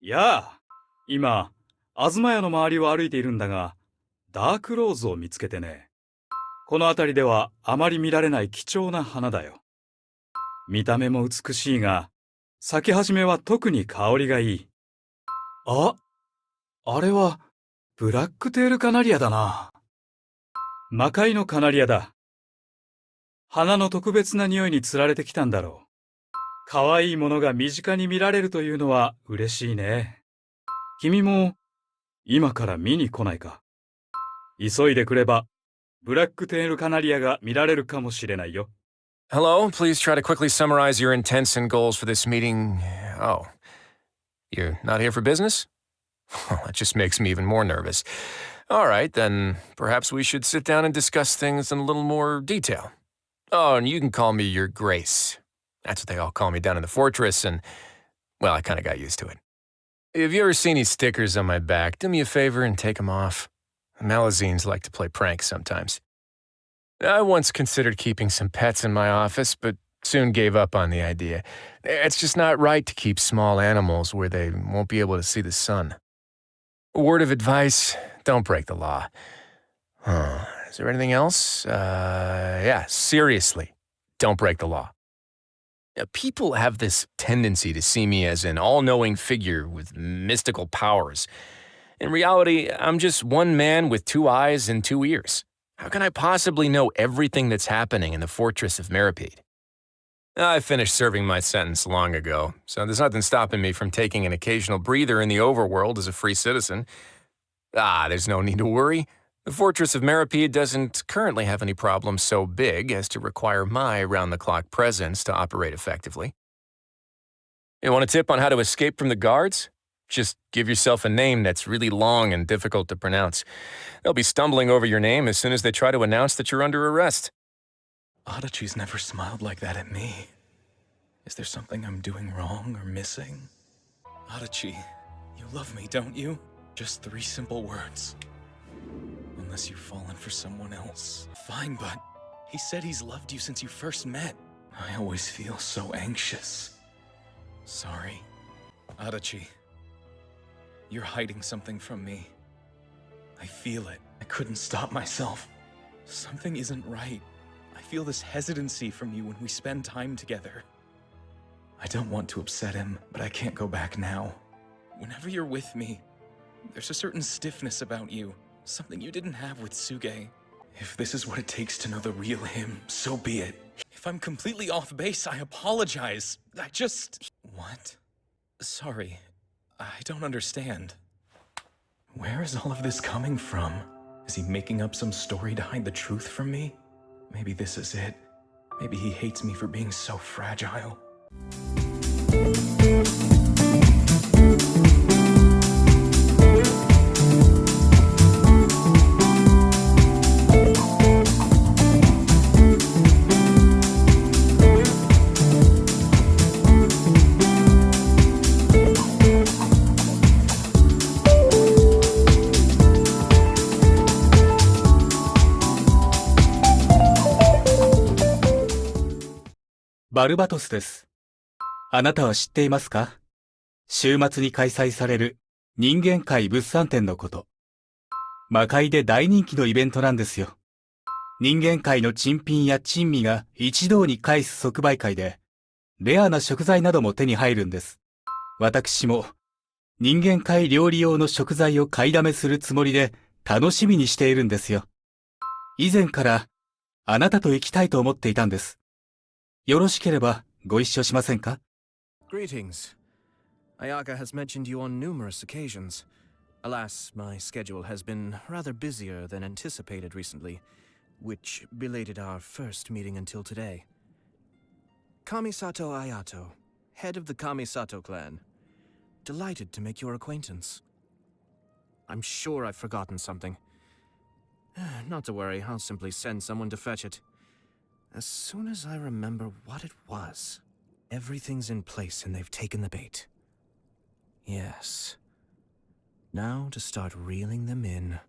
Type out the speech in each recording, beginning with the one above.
やあ、今、東屋の周りを歩いているんだが、ダークローズを見つけてね。この辺りではあまり見られない貴重な花だよ。見た目も美しいが、咲き始めは特に香りがいい。あ、あれは、ブラックテールカナリアだな。魔界のカナリアだ。花の特別な匂いにつられてきたんだろう。可愛いものが身近に見られるというのは嬉しいね。君も、今から見に来ないか。急いでくれば、ブラックテールカナリアが見られるかもしれないよ。Hello, please try to quickly summarize your intents and goals for this meeting. Oh, you're not here for business? Well, that just makes me even more nervous. All right, then perhaps we should sit down and discuss things in a little more detail. Oh, and you can call me Your Grace. That's what they all call me down in the fortress, and, well, I kind of got used to it. If you ever see any stickers on my back, do me a favor and take them off. Malazines like to play pranks sometimes. I once considered keeping some pets in my office, but soon gave up on the idea. It's just not right to keep small animals where they won't be able to see the sun. A word of advice, don't break the law. Is there anything else? Yeah, seriously, don't break the law. People have this tendency to see me as an all-knowing figure with mystical powers. In reality, I'm just one man with 2 eyes and 2 ears. How can I possibly know everything that's happening in the fortress of Meripede? I finished serving my sentence long ago, so there's nothing stopping me from taking an occasional breather in the overworld as a free citizen. There's no need to worry. The fortress of Meripede doesn't currently have any problems so big as to require my round-the-clock presence to operate effectively. You want a tip on how to escape from the guards? Just give yourself a name that's really long and difficult to pronounce. They'll be stumbling over your name as soon as they try to announce that you're under arrest. Audichi's never smiled like that at me. Is there something I'm doing wrong or missing? Audichi, you love me, don't you? Just 3 simple words. Unless you've fallen for someone else. Fine, but he said he's loved you since you first met. I always feel so anxious. Sorry. Audichi, you're hiding something from me. I feel it. I couldn't stop myself. Something isn't right. I feel this hesitancy from you when we spend time together. I don't want to upset him, but I can't go back now. Whenever you're with me, there's a certain stiffness about you. Something you didn't have with Suge. If this is what it takes to know the real him, so be it. If I'm completely off base, I apologize. I just... What? Sorry. I don't understand. Where is all of this coming from? Is he making up some story to hide the truth from me? Maybe this is it. Maybe he hates me for being so fragile.バルバトスです。あなたは知っていますか？週末に開催される人間界物産展のこと。魔界で大人気のイベントなんですよ。人間界の珍品や珍味が一堂に会す即売会で、レアな食材なども手に入るんです。私も人間界料理用の食材を買いだめするつもりで楽しみにしているんですよ。以前からあなたと行きたいと思っていたんです。よろしければご一緒しませんか？ Greetings. Ayaka has mentioned you on numerous occasions. Alas, my schedule has been rather busier than anticipated recently, which belated our first meeting until today. Kamisato Ayato, head of the Kamisato clan. Delighted to make your acquaintance. I'm sure I've forgotten something. Not to worry, I'll simply send someone to fetch it. As soon as I remember what it was, everything's in place and they've taken the bait. Yes. Now to start reeling them in.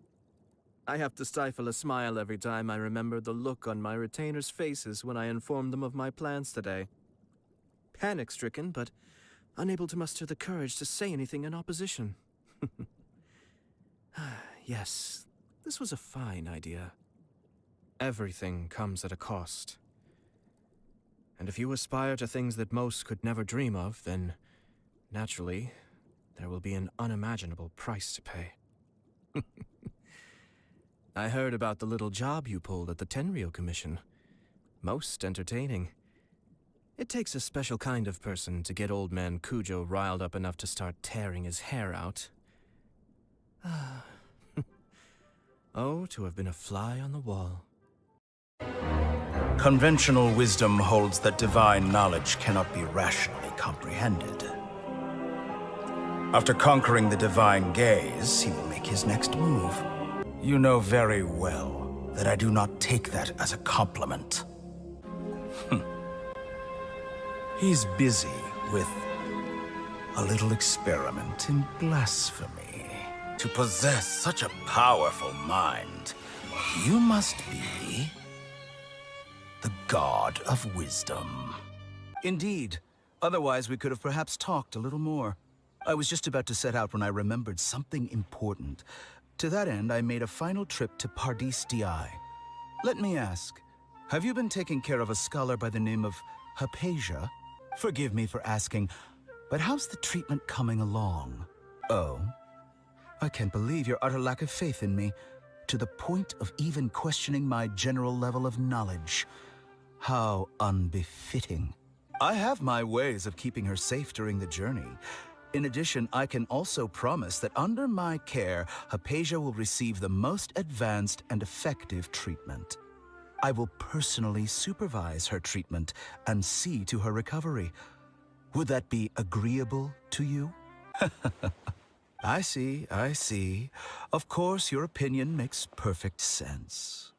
I have to stifle a smile every time I remember the look on my retainers' faces when I informed them of my plans today. Panic-stricken, but unable to muster the courage to say anything in opposition. Yes, this was a fine idea. Everything comes at a cost. And if you aspire to things that most could never dream of, then, naturally, there will be an unimaginable price to pay. I heard about the little job you pulled at the Tenryou Commission. Most entertaining. It takes a special kind of person to get old man Kujou riled up enough to start tearing his hair out. Oh, to have been a fly on the wall. Conventional wisdom holds that divine knowledge cannot be rationally comprehended. After conquering the divine gaze, he will make his next move. You know very well that I do not take that as a compliment. He's busy with a little experiment in blasphemy. To possess such a powerful mind, you must be the god of wisdom. Indeed. Otherwise, we could have perhaps talked a little more. I was just about to set out when I remembered something important. To that end, I made a final trip to Pardis Di. Let me ask, have you been taking care of a scholar by the name of Hypatia? Forgive me for asking, but how's the treatment coming along? Oh, I can't believe your utter lack of faith in me, to the point of even questioning my general level of knowledge. How unbefitting. I have my ways of keeping her safe during the journey. In addition, I can also promise that under my care, Hypatia will receive the most advanced and effective treatment. I will personally supervise her treatment and see to her recovery. Would that be agreeable to you? I see, I see. Of course, your opinion makes perfect sense.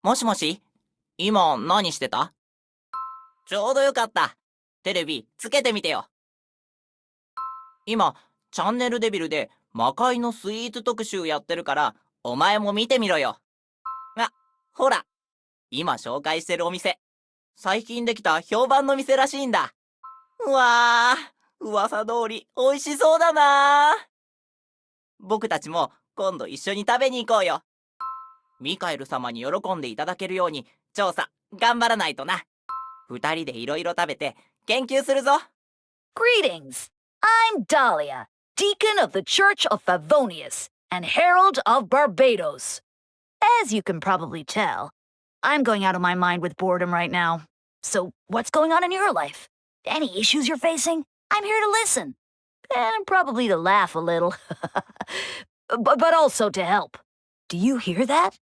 もしもし、今何してた？ちょうどよかった。テレビつけてみてよ。今、チャンネルデビルで魔界のスイーツ特集やってるから、お前も見てみろよ。あ、ほら、今紹介してるお店、最近できた評判の店らしいんだ。うわー、噂通り美味しそうだなー。僕たちも今度一緒に食べに行こうよ。ミカエル様に喜んでいただけるように調査頑張らないとな。二人でいろいろ食べて研究するぞ。Greetings! I'm Dahlia, Deacon of the Church of Favonius and Herald of Barbatos. As you can probably tell, I'm going out of my mind with boredom right now. So what's going on in your life? Any issues you're facing? I'm here to listen. And probably to laugh a little. but also to help. Do you hear that?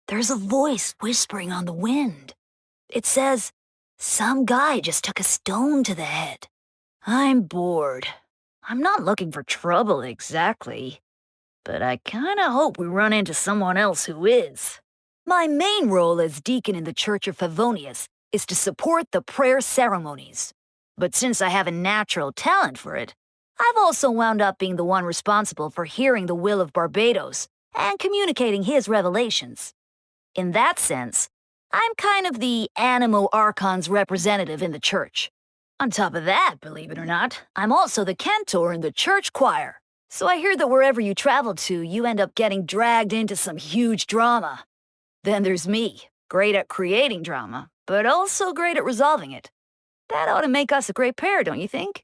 There's a voice whispering on the wind. It says, some guy just took a stone to the head. I'm bored. I'm not looking for trouble exactly. But I kinda hope we run into someone else who is. My main role as deacon in the Church of Favonius is to support the prayer ceremonies. But since I have a natural talent for it, I've also wound up being the one responsible for hearing the will of Barbatos and communicating his revelations. In that sense, I'm kind of the Animo Archon's representative in the church. On top of that, believe it or not, I'm also the cantor in the church choir. So I hear that wherever you travel to, you end up getting dragged into some huge drama. Then there's me, great at creating drama, but also great at resolving it. That ought to make us a great pair, don't you think?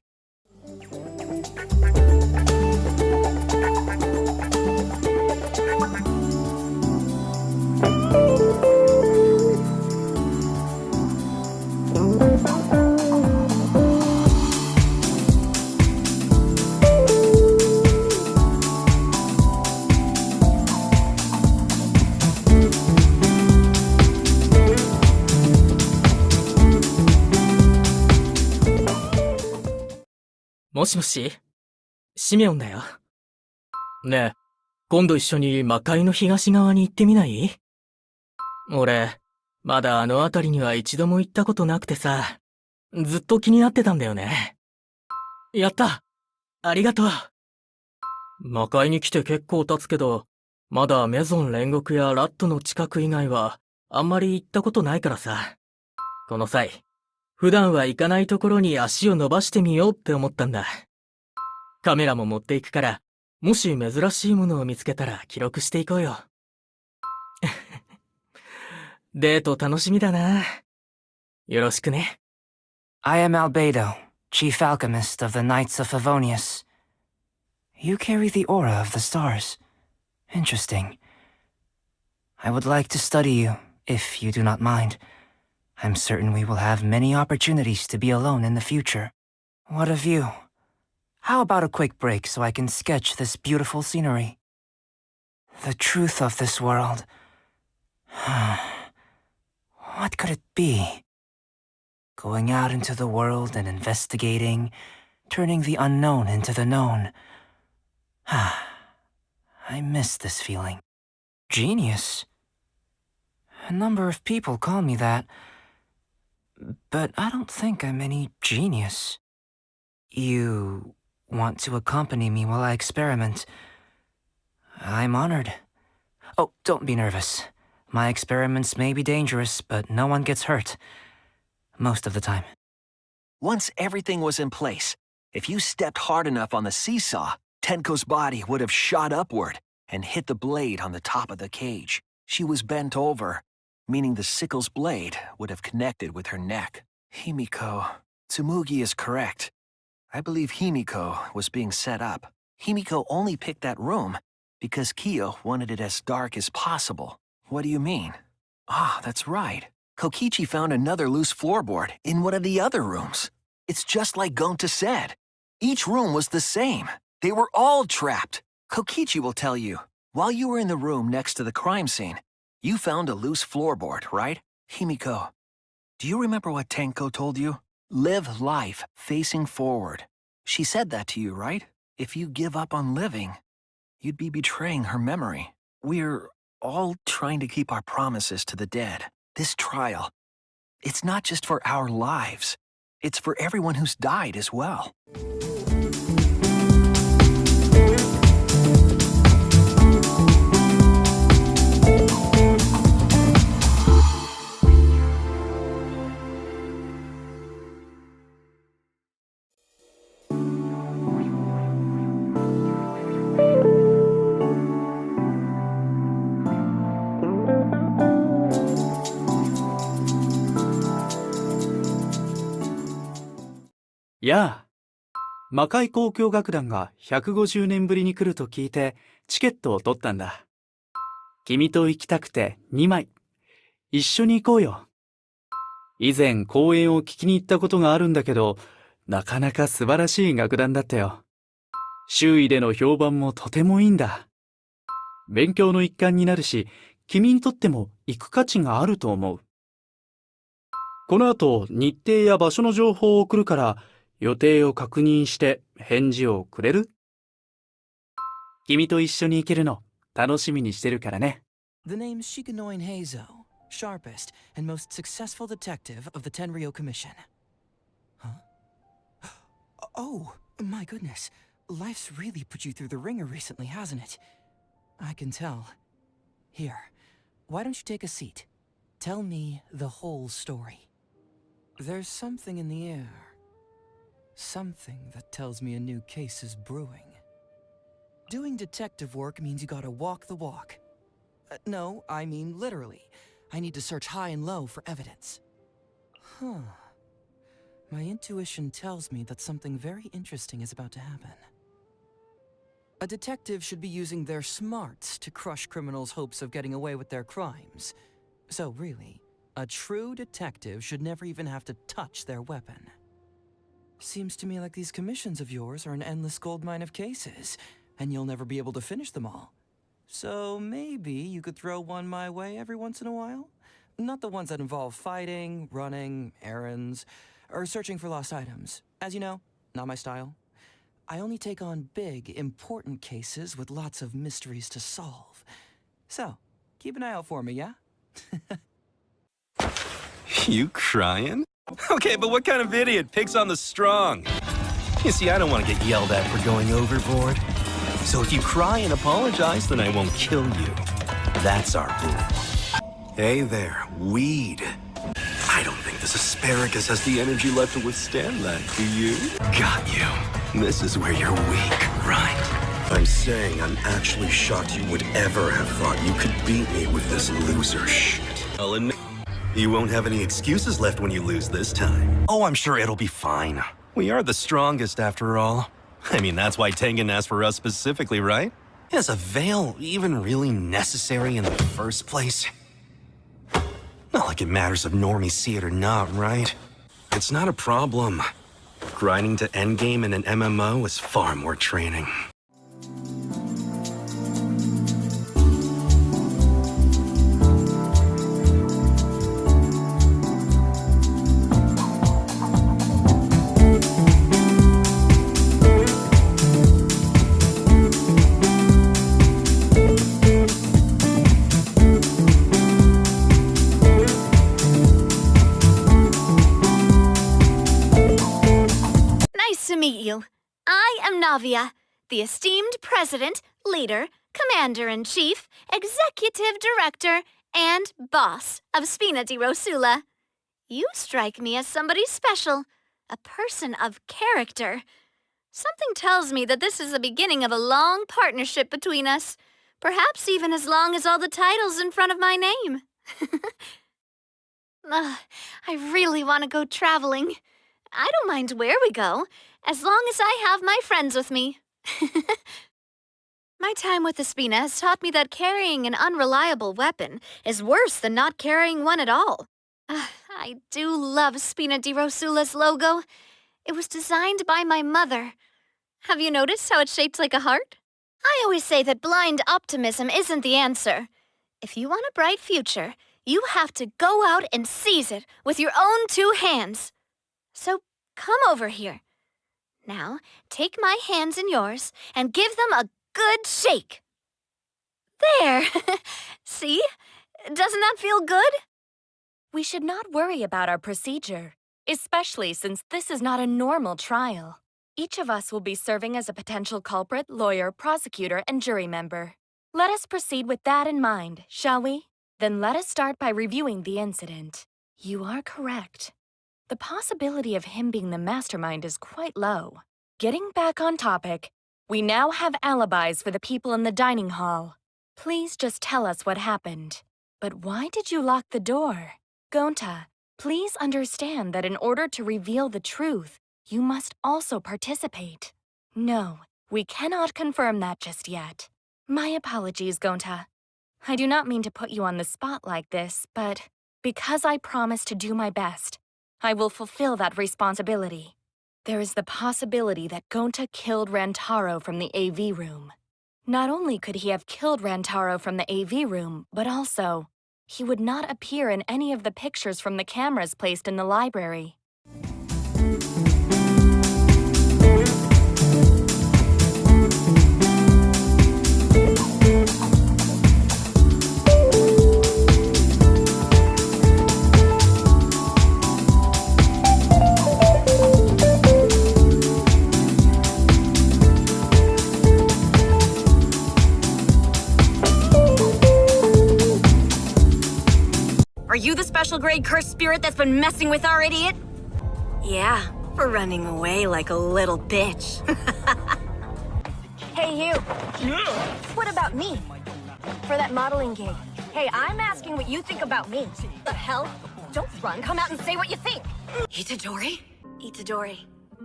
もしもし、シメオンだよ。ねえ、今度一緒に魔界の東側に行ってみない？俺、まだあの辺りには一度も行ったことなくてさ、ずっと気になってたんだよね。やった！ありがとう。魔界に来て結構経つけど、まだメゾン煉獄やラットの近く以外は、あんまり行ったことないからさ。この際、普段は行かないところに足を伸ばしてみようって思ったんだ。カメラも持っていくから、もし珍しいものを見つけたら記録していこうよ。デート楽しみだな。よろしくね。I am Albedo, Chief Alchemist of the Knights of Favonius. You carry the aura of the stars. Interesting. I would like to study you, if you do not mind. I'm certain we will have many opportunities to be alone in the future. What of you? How about a quick break so I can sketch this beautiful scenery? The truth of this world. What could it be? Going out into the world and investigating, turning the unknown into the known. I miss this feeling. Genius. A number of people call me that, but I don't think I'm any genius. You want to accompany me while I experiment? I'm honored. Oh, don't be nervous. My experiments may be dangerous, but no one gets hurt. Most of the time. Once everything was in place, if you stepped hard enough on the seesaw, Tenko's body would have shot upward and hit the blade on the top of the cage. She was bent over, meaning the sickle's blade would have connected with her neck. Himiko. Tsumugi is correct. I believe Himiko was being set up. Himiko only picked that room because Kyo wanted it as dark as possible. What do you mean? Ah, that's right. Kokichi found another loose floorboard in one of the other rooms. It's just like Gonta said. Each room was the same. They were all trapped. Kokichi will tell you. While you were in the room next to the crime scene, you found a loose floorboard, right? Himiko, do you remember what Tenko told you? Live life facing forward. She said that to you, right? If you give up on living, you'd be betraying her memory. We're all trying to keep our promises to the dead. This trial, it's not just for our lives. It's for everyone who's died as well. Yeah. やあ、魔界交響楽団が150年ぶりに来ると聞いてチケットを取ったんだ。君と行きたくて2枚。一緒に行こうよ。以前公演を聞きに行ったことがあるんだけど、なかなか素晴らしい楽団だったよ。周囲での評判もとてもいいんだ。勉強の一環になるし、君にとっても行く価値があると思う。この後、日程や場所の情報を送るから、予定を確認して返事をくれる？君と一緒に行けるの楽しみにしてるからね。The name's Shikanoin Heizou, sharpest and most successful detective of the Tenryou Commission. Huh? Oh, my goodness. Life's really put you through the ringer recently, hasn't it? I can tell. Here, why don't you take a seat? Tell me the whole story. There's something in the air. Something that tells me a new case is brewing. Doing detective work means you gotta walk the walk. No, I mean literally. I need to search high and low for evidence. Huh. My intuition tells me that something very interesting is about to happen. A detective should be using their smarts to crush criminals' hopes of getting away with their crimes. So really, a true detective should never even have to touch their weapon. Seems to me like these commissions of yours are an endless goldmine of cases, and you'll never be able to finish them all. So maybe you could throw one my way every once in a while? Not the ones that involve fighting, running, errands, or searching for lost items. As you know, not my style. I only take on big, important cases with lots of mysteries to solve. So, keep an eye out for me, yeah? You crying? Okay, but what kind of idiot picks on the strong? You see, I don't want to get yelled at for going overboard. So if you cry and apologize, then I won't kill you. That's our rule. Hey there, weed. I don't think this asparagus has the energy left to withstand that, do you? Got you. This is where you're weak, right? I'm saying I'm actually shocked you would ever have thought you could beat me with this loser shit. I'll admit, you won't have any excuses left when you lose this time. Oh, I'm sure it'll be fine. We are the strongest after all. I mean, that's why Tengen asked for us specifically, right? Is a veil even really necessary in the first place? Not like it matters if normies see it or not, right? It's not a problem. Grinding to endgame in an MMO is far more training. To meet you. I am Navia, the esteemed president, leader, commander-in-chief, executive director, and boss of Spina di Rosula. You strike me as somebody special, a person of character. Something tells me that this is the beginning of a long partnership between us, perhaps even as long as all the titles in front of my name. I really want to go traveling. I don't mind where we go, as long as I have my friends with me. My time with the Spina has taught me that carrying an unreliable weapon is worse than not carrying one at all. I do love Spina di Rosula's logo. It was designed by my mother. Have you noticed how it's shaped like a heart? I always say that blind optimism isn't the answer. If you want a bright future, you have to go out and seize it with your own two hands. So come over here. Now, take my hands in yours and give them a good shake. There! See? Doesn't that feel good? We should not worry about our procedure, especially since this is not a normal trial. Each of us will be serving as a potential culprit, lawyer, prosecutor, and jury member. Let us proceed with that in mind, shall we? Then let us start by reviewing the incident. You are correct. The possibility of him being the mastermind is quite low. Getting back on topic, we now have alibis for the people in the dining hall. Please just tell us what happened. But why did you lock the door? Gonta, please understand that in order to reveal the truth, you must also participate. No, we cannot confirm that just yet. My apologies, Gonta. I do not mean to put you on the spot like this, but because I promised to do my best, I will fulfill that responsibility. There is the possibility that Gonta killed Rantaro from the AV room. Not only could he have killed Rantaro from the AV room, but also, he would not appear in any of the pictures from the cameras placed in the library. Are you the special grade cursed spirit that's been messing with our idiot? Yeah, for running away like a little bitch. Hey, you. What about me? For that modeling gig. Hey, I'm asking what you think about me. The hell? Don't run. Come out and say what you think. Itadori? Itadori,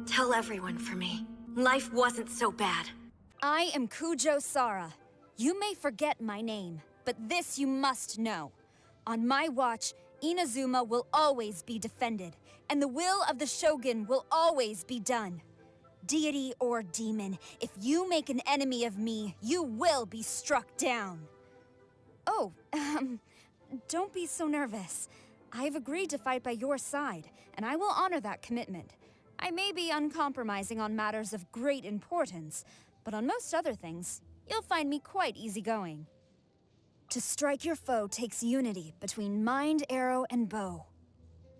tell everyone for me. Life wasn't so bad. I am Kujou Sara. You may forget my name, but this you must know. On my watch, Inazuma will always be defended, and the will of the Shogun will always be done. Deity or demon, if you make an enemy of me, you will be struck down. Oh, don't be so nervous. I've agreed to fight by your side, and I will honor that commitment. I may be uncompromising on matters of great importance, but on most other things, you'll find me quite easygoing. To strike your foe takes unity between mind, arrow, and bow.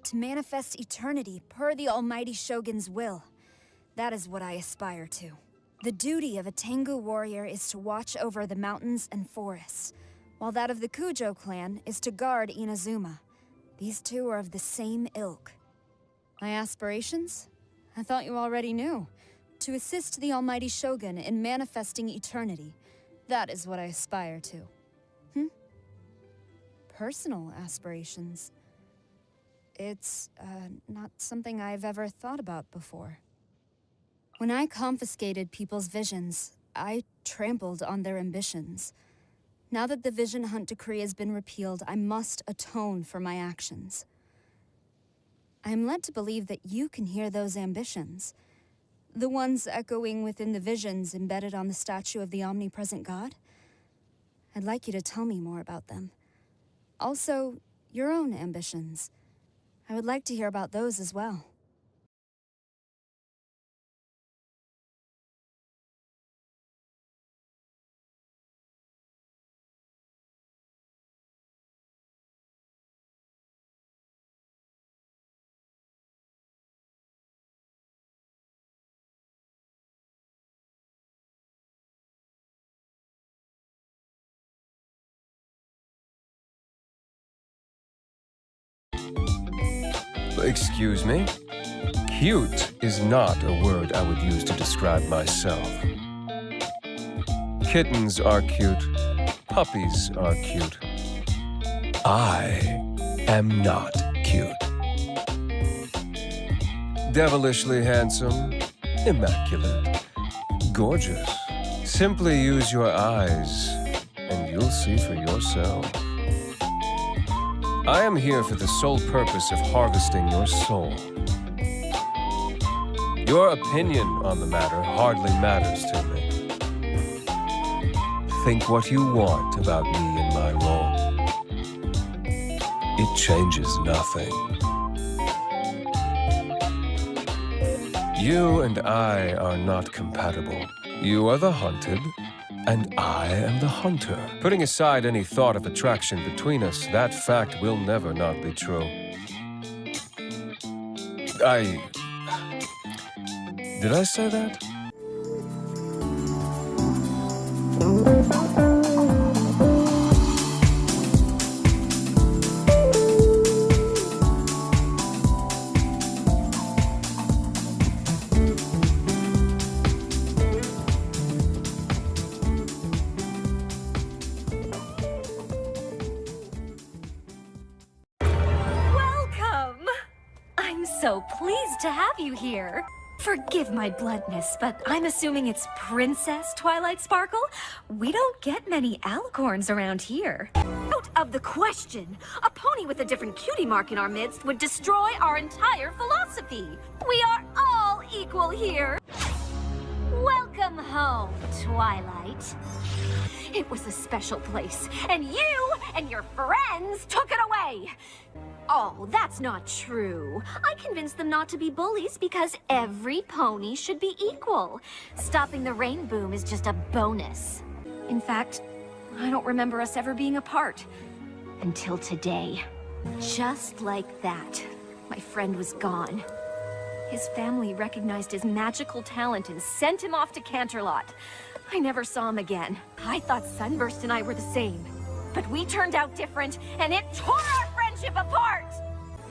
To manifest eternity per the almighty Shogun's will. That is what I aspire to. The duty of a Tengu warrior is to watch over the mountains and forests, while that of the Kujou clan is to guard Inazuma. These two are of the same ilk. My aspirations? I thought you already knew. To assist the almighty Shogun in manifesting eternity. That is what I aspire to. Personal aspirations. It's, not something I've ever thought about before. When I confiscated people's visions, I trampled on their ambitions. Now that the Vision Hunt Decree has been repealed, I must atone for my actions. I am led to believe that you can hear those ambitions. The ones echoing within the visions embedded on the statue of the omnipresent God? I'd like you to tell me more about them. Also, your own ambitions. I would like to hear about those as well. Excuse me? Cute is not a word I would use to describe myself. Kittens are cute. Puppies are cute. I am not cute. Devilishly handsome, immaculate, gorgeous. Simply use your eyes, and you'll see for yourself. I am here for the sole purpose of harvesting your soul. Your opinion on the matter hardly matters to me. Think what you want about me and my role. It changes nothing. You and I are not compatible. You are the hunted, and I am the hunter. Putting aside any thought of attraction between us, that fact will never not be true. Did I say that? So pleased to have you here. Forgive my bluntness, but I'm assuming it's Princess Twilight Sparkle? We don't get many alicorns around here. Out of the question! A pony with a different cutie mark in our midst would destroy our entire philosophy! We are all equal here! Welcome home, Twilight. It was a special place, and you and your friends took it away! Oh, that's not true. I convinced them not to be bullies because every pony should be equal. Stopping the rain boom is just a bonus. In fact, I don't remember us ever being apart. Until today. Just like that, my friend was gone. His family recognized his magical talent and sent him off to Canterlot. I never saw him again. I thought Sunburst and I were the same. But we turned out different, and it tore our friendship apart!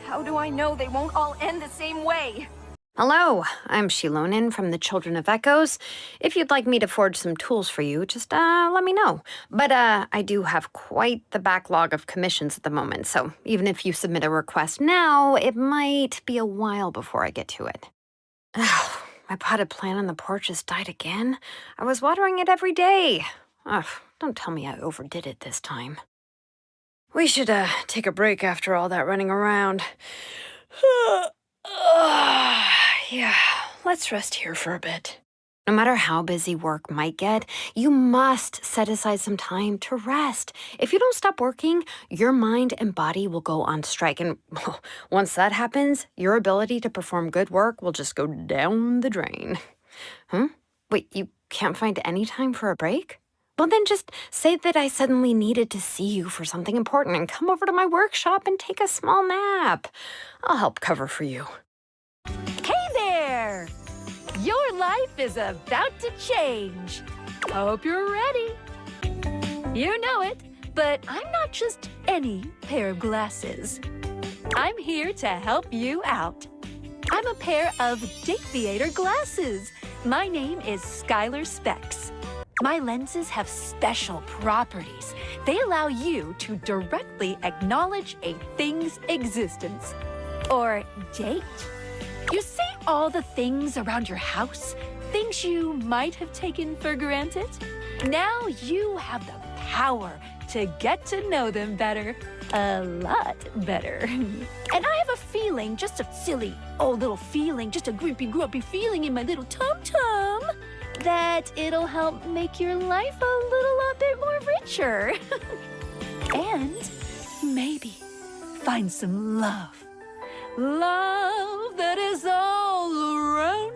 How do I know they won't all end the same way? Hello, I'm Shilonin from the Children of Echoes. If you'd like me to forge some tools for you, just let me know. But I do have quite the backlog of commissions at the moment, so even if you submit a request now, it might be a while before I get to it. My potted plant on the porch has died again. I was watering it every day. Don't tell me I overdid it this time. We should take a break after all that running around. Yeah, let's rest here for a bit. No matter how busy work might get, you must set aside some time to rest. If you don't stop working, your mind and body will go on strike. And once that happens, your ability to perform good work will just go down the drain. Huh? Wait, you can't find any time for a break? Well, then just say that I suddenly needed to see you for something important and come over to my workshop and take a small nap. I'll help cover for you. Hey there! Your life is about to change. Hope you're ready. You know it, but I'm not just any pair of glasses. I'm here to help you out. I'm a pair of Diavolo glasses. My name is Skylar Specs. My lenses have special properties. They allow you to directly acknowledge a thing's existence. Or date. You see all the things around your house, things you might have taken for granted? Now you have the power to get to know them better. A lot better. And I have a feeling, just a silly old little feeling, just a grumpy feeling in my little tum-tum, that it'll help make your life a little bit more richer. And maybe find some love. Love that is all around